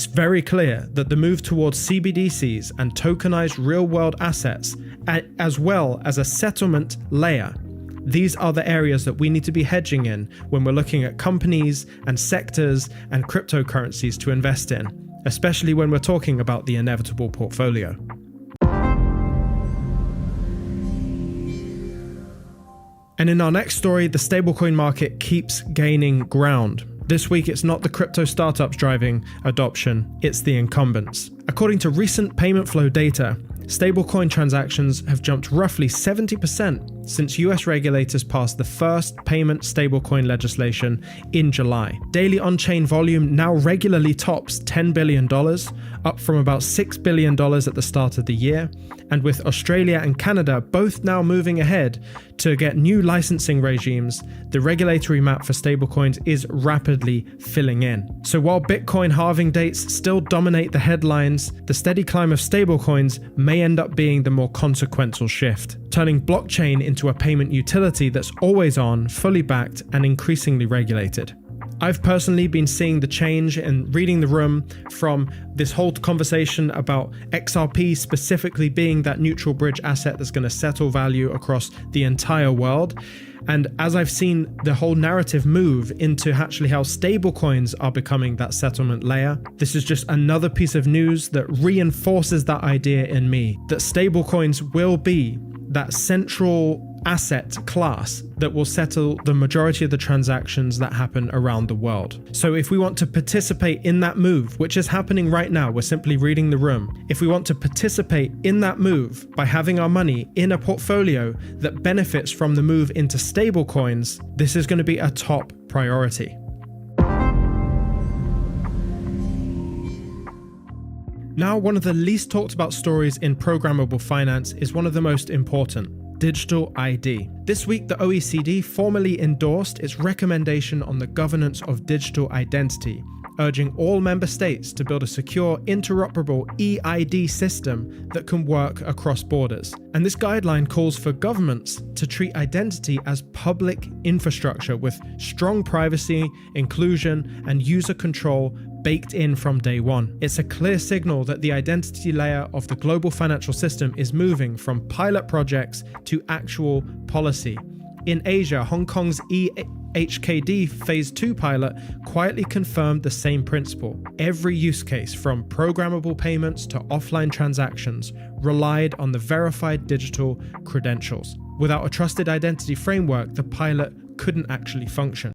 It's very clear that the move towards CBDCs and tokenized real-world assets, as well as a settlement layer, these are the areas that we need to be hedging in when we're looking at companies and sectors and cryptocurrencies to invest in, especially when we're talking about the inevitable portfolio. And in our next story, the stablecoin market keeps gaining ground. This week, it's not the crypto startups driving adoption, it's the incumbents. According to recent payment flow data, stablecoin transactions have jumped roughly 70% since US regulators passed the first payment stablecoin legislation in July. Daily on-chain volume now regularly tops $10 billion, up from about $6 billion at the start of the year, and with Australia and Canada both now moving ahead to get new licensing regimes, the regulatory map for stablecoins is rapidly filling in. So while Bitcoin halving dates still dominate the headlines, the steady climb of stablecoins may end up being the more consequential shift, turning blockchain into a payment utility that's always on, fully backed, and increasingly regulated. I've personally been seeing the change and reading the room from this whole conversation about XRP specifically being that neutral bridge asset that's going to settle value across the entire world. And as I've seen the whole narrative move into actually how stablecoins are becoming that settlement layer, this is just another piece of news that reinforces that idea in me, that stablecoins will be that central asset class that will settle the majority of the transactions that happen around the world. So if we want to participate in that move, which is happening right now, we're simply reading the room. If we want to participate in that move by having our money in a portfolio that benefits from the move into stablecoins, this is going to be a top priority. Now, one of the least talked about stories in programmable finance is one of the most important: digital ID. This week, the OECD formally endorsed its recommendation on the governance of digital identity, urging all member states to build a secure, interoperable eID system that can work across borders. And this guideline calls for governments to treat identity as public infrastructure with strong privacy, inclusion, and user control baked in from day one. It's a clear signal that the identity layer of the global financial system is moving from pilot projects to actual policy. In Asia, Hong Kong's eHKD Phase 2 pilot quietly confirmed the same principle. Every use case, from programmable payments to offline transactions, relied on the verified digital credentials. Without a trusted identity framework, the pilot couldn't actually function.